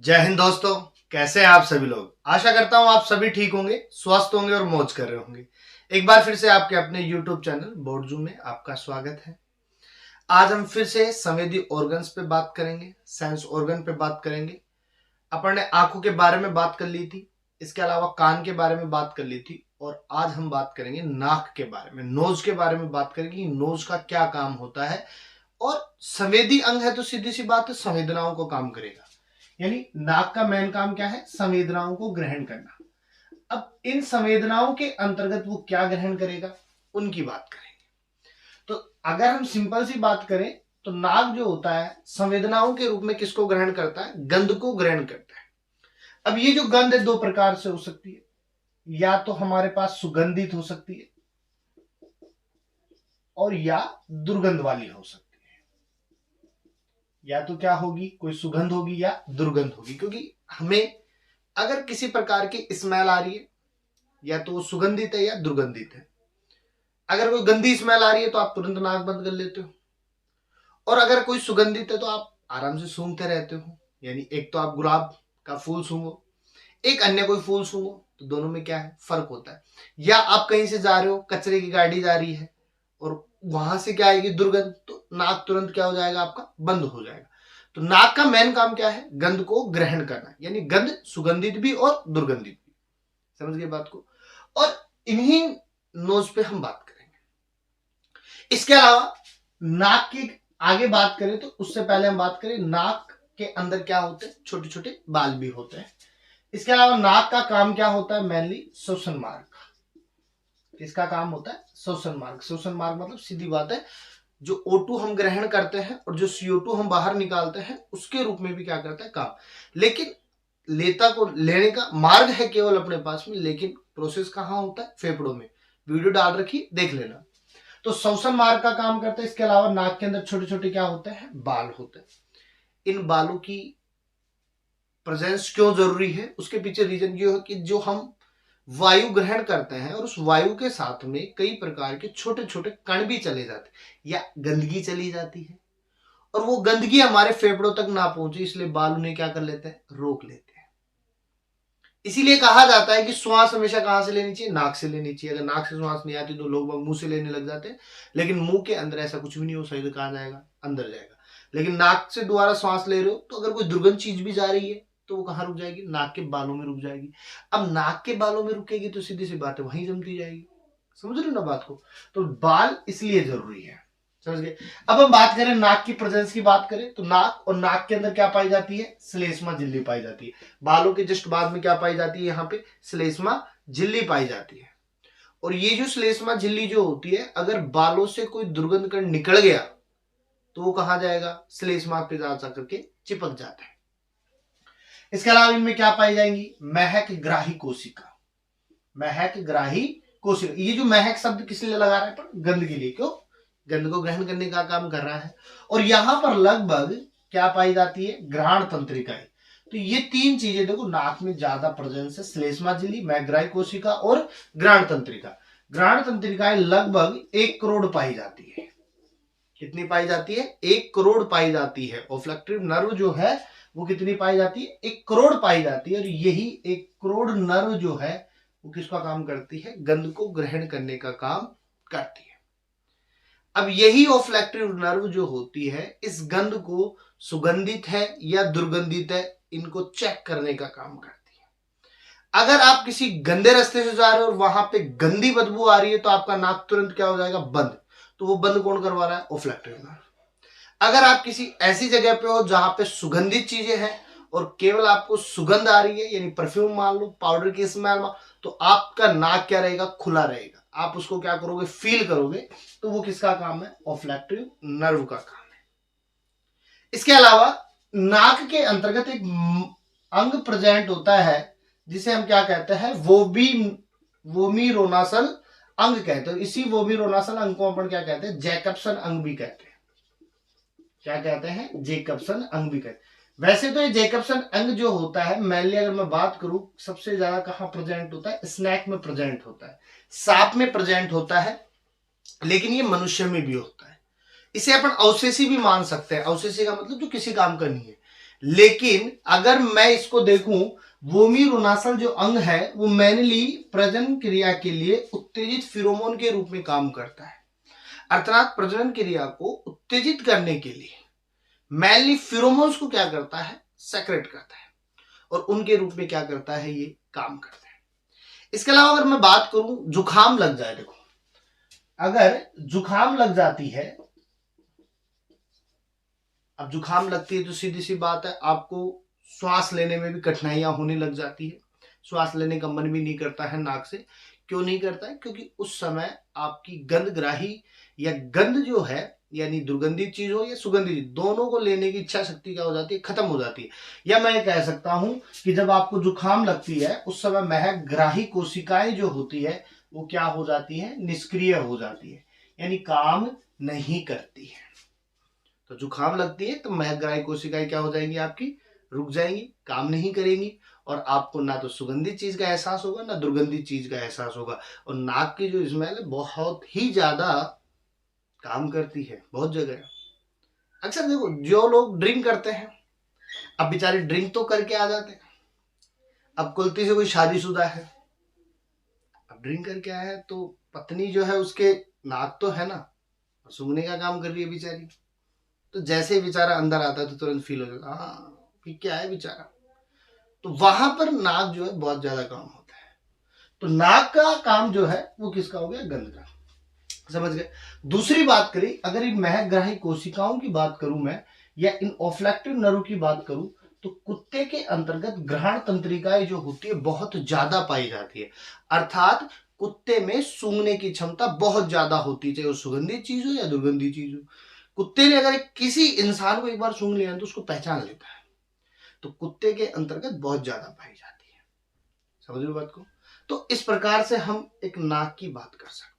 जय हिंद दोस्तों। कैसे हैं आप सभी लोग। आशा करता हूं आप सभी ठीक होंगे, स्वस्थ होंगे और मौज कर रहे होंगे। एक बार फिर से आपके अपने YouTube चैनल बोर्डजू में आपका स्वागत है। आज हम फिर से संवेदी ऑर्गन्स पे बात करेंगे, सेंस ऑर्गन पे बात करेंगे। अपन ने आंखों के बारे में बात कर ली थी, इसके अलावा कान के बारे में बात कर ली थी, और आज हम बात करेंगे नाक के बारे में, नोज के बारे में बात करेंगे कि नोज का क्या काम होता है। और संवेदी अंग है तो सीधी सी बात है, संवेदनाओं को काम करेगा। यानी नाक का मेन काम क्या है? संवेदनाओं को ग्रहण करना। अब इन संवेदनाओं के अंतर्गत वो क्या ग्रहण करेगा, उनकी बात करेंगे। तो अगर हम सिंपल सी बात करें तो नाक जो होता है संवेदनाओं के रूप में किसको ग्रहण करता है? गंध को ग्रहण करता है। अब ये जो गंध है दो प्रकार से हो सकती है, या तो हमारे पास सुगंधित हो सकती है और या दुर्गंध वाली हो सकती है। या तो क्या होगी, कोई सुगंध होगी या दुर्गंध होगी, क्योंकि हमें अगर किसी प्रकार की स्मेल आ रही है या तो वो सुगंधित है या दुर्गंधित है। अगर कोई गंदी स्मेल आ रही है तो आप तुरंत नाक बंद कर लेते हो, और अगर कोई सुगंधित है तो आप आराम से सूंघते रहते हो। यानी एक तो आप गुलाब का फूल सूंघो, एक अन्य कोई फूल सूंघो, तो दोनों में क्या है, फर्क होता है। या आप कहीं से जा रहे हो, कचरे की गाड़ी जा रही है और वहां से क्या आएगी, दुर्गंध, तो नाक तुरंत क्या हो जाएगा, आपका बंद हो जाएगा। तो नाक का मेन काम क्या है? गंध को ग्रहण करना, यानी गंध सुगंधित भी और दुर्गंधित भी। समझ गए बात को। और इन्हीं नोज पे हम बात करेंगे। इसके अलावा नाक की आगे बात करें तो उससे पहले हम बात करें नाक के अंदर क्या होते हैं, छोटे छोटे बाल भी होते हैं। इसके अलावा नाक का काम क्या होता है? मेनली श्वसन मार्ग। इसका काम होता है श्वसन मार्ग। श्वसन मार्ग मतलब सीधी बात है, जो O2 हम ग्रहण करते हैं और जो CO2 हम बाहर निकालते हैं, उसके रूप में भी क्या करता है, काम। लेकिन लेता को लेने का मार्ग है केवल अपने पास में, लेकिन प्रोसेस कहां होता है? फेफड़ों में। वीडियो डाल रखी, देख लेना। तो श्वसन मार्ग का काम करते हैं। इसके अलावा नाक के अंदर छोटे छोटे क्या होते हैं, बाल होते हैं। इन बालों की प्रेजेंस क्यों जरूरी है, उसके पीछे रीजन ये है कि जो हम वायु ग्रहण करते हैं और उस वायु के साथ में कई प्रकार के छोटे छोटे कण भी चले जाते हैं या गंदगी चली जाती है, और वो गंदगी हमारे फेफड़ों तक ना पहुंचे, इसलिए बाल उन्हें क्या कर लेते हैं, रोक लेते हैं। इसीलिए कहा जाता है कि श्वास हमेशा कहां से लेनी चाहिए? नाक से लेनी चाहिए। अगर नाक से श्वास नहीं आती तो लोग मुंह से लेने लग जाते हैं, लेकिन मुंह के अंदर ऐसा कुछ भी नहीं हो, सही कहा जाएगा अंदर जाएगा। लेकिन नाक से दोबारा श्वास ले रहे हो तो अगर कोई दुर्गंध चीज भी जा रही है तो वो कहां रुक जाएगी? नाक के बालों में रुक जाएगी। अब नाक के बालों में रुकेगी तो सीधी सी बात है, वहीं जमती जाएगी। समझ रहे हो ना बात को। तो बाल इसलिए जरूरी है। समझ गए। अब हम बात करें नाक की प्रेजेंस की बात करें तो नाक और नाक के अंदर क्या पाई जाती है? श्लेष्मा झिल्ली पाई जाती है। बालों के जस्ट बाद में क्या पाई जाती है? यहाँ पे श्लेष्मा झिल्ली पाई जाती है। और ये जो श्लेष्मा झिल्ली जो होती है, अगर बालों से कोई दुर्गंध कण निकल गया तो वो कहां जाएगा? श्लेष्मा पे जा करके चिपक जाता है। इसके अलावा इनमें क्या पाई जाएंगी? महक ग्राही कोशिका। महक ग्राही कोशिका, ये जो महक शब्द किस लिए लगा रहे हैं? पर गंध के लिए। क्यों? गंध को ग्रहण करने का काम कर रहा है। और यहां पर लगभग क्या पाई जाती है? घ्राण तंत्रिकाएं। तो ये तीन चीजें देखो नाक में ज्यादा प्रेजेंस है, श्लेष्मा झिल्ली, मैग्राही कोशिका और घ्राण तंत्रिका। घ्राण तंत्रिकाएं लगभग 1 करोड़ पाई जाती है। कितनी पाई जाती है? 1 करोड़ पाई जाती है। ओफ्लेक्टिव नर्व जो है वो कितनी पाई जाती है? 1 करोड़ पाई जाती है। और यही 1 करोड़ नर्व जो है वो किसका काम करती है? गंध को ग्रहण करने का काम करती है। अब यही ओफ्लेक्टिव नर्व जो होती है, इस गंध को सुगंधित है या दुर्गंधित है, इनको चेक करने का काम करती है। अगर आप किसी गंदे रास्ते से जा रहे हो और वहां पे गंदी बदबू आ रही है तो आपका नाक तुरंत क्या हो जाएगा? बंद। तो वो बंद कौन करवा रहा है? ओफ्लेक्टिव नर्व। अगर आप किसी ऐसी जगह पे हो जहां पे सुगंधित चीजें हैं और केवल आपको सुगंध आ रही है, यानी परफ्यूम मान लो, पाउडर की स्मेल मान, तो आपका नाक क्या रहेगा? खुला रहेगा। आप उसको क्या करोगे? फील करोगे। तो वो किसका काम है? ओफ्लेक्टिव नर्व का काम है। इसके अलावा नाक के अंतर्गत एक अंग प्रेजेंट होता है जिसे हम क्या कहते हैं? वोमिरोनासल अंग कहते हैं। इसी वोमिरोनासल अंग को अपन क्या कहते हैं? जैकबसन अंग भी कहते हैं। क्या कहते हैं? जैकबसन अंग भी कहते हैं। वैसे तो ये जैकबसन अंग जो होता है, मेनली अगर मैं बात करूं, सबसे ज्यादा कहां प्रेजेंट होता है? स्नैक में प्रेजेंट होता है, सांप में प्रेजेंट होता है, लेकिन ये मनुष्य में भी होता है। इसे अपन अवशेषी भी मान सकते हैं। अवशेषी का मतलब जो किसी काम का नहीं है। लेकिन अगर मैं इसको देखूं, वोमिरुनासल जो अंग है वो मेनली प्रजनन क्रिया के लिए उत्तेजित फिरोमोन के रूप में काम करता है। अर्थात प्रजनन क्रिया को उत्तेजित करने के लिए मेनली फिरोमोन्स को क्या करता है, सेक्रेट करता है, और उनके रूप में क्या करता है, ये काम करता है। इसके अलावा अगर मैं बात करूं, जुकाम लग जाए, देखो अगर जुकाम लग जाती है, अब जुकाम लगती है तो सीधी सी बात है, आपको श्वास लेने में भी कठिनाइयां होने लग जाती है, श्वास लेने का मन भी नहीं करता है नाक से। क्यों नहीं करता है? क्योंकि उस समय आपकी गंधग्राही या गंध जो है, यानी दुर्गंधित चीज हो या सुगंधित चीज, दोनों को लेने की इच्छा शक्ति क्या हो जाती है, खत्म हो जाती है। या मैं कह सकता हूं कि जब आपको जुकाम लगती है उस समय महक ग्राही कोशिकाएं जो होती है वो क्या हो जाती है, निष्क्रिय हो जाती है, यानी काम नहीं करती है। तो जुकाम लगती है तो महकग्राही कोशिकाएं क्या हो जाएंगी, आपकी रुक जाएंगी, काम नहीं करेंगी, और आपको ना तो सुगंधित चीज का एहसास होगा ना दुर्गंधित चीज का एहसास होगा। और नाक की जो स्मेल है बहुत ही ज्यादा काम करती है, बहुत जगह। अक्सर देखो जो लोग ड्रिंक करते हैं, अब बेचारे ड्रिंक तो करके आ जाते हैं, अब कुलती से कोई शादीशुदा है, अब ड्रिंक करके आया है तो पत्नी जो है उसके नाक तो है ना, सूंघने का काम कर रही है बेचारी, तो जैसे ही बेचारा अंदर आता है तो तुरंत फील हो जाता है, हाँ कि क्या है बेचारा। तो वहां पर नाक जो है बहुत ज्यादा काम होता है। तो नाक का काम जो है वो किसका हो गया, गंध का, समझ गए। दूसरी बात करें, अगर इन महग्राही कोशिकाओं की बात करूं मैं, या इन ओफ्लेक्टिव नर्व की बात करूं, तो कुत्ते के अंतर्गत ग्रहण तंत्रिकाएं जो होती है बहुत ज्यादा पाई जाती है। अर्थात कुत्ते में सूंघने की क्षमता बहुत ज्यादा होती है, चाहे वो सुगंधित चीज हो या दुर्गंधित चीज हो। कुत्ते ने अगर किसी इंसान को एक बार सूंघ लिया तो उसको पहचान लेता है। तो कुत्ते के अंतर्गत बहुत ज्यादा पाई जाती है, समझ लो बात को। तो इस प्रकार से हम एक नाक की बात कर सकते हैं।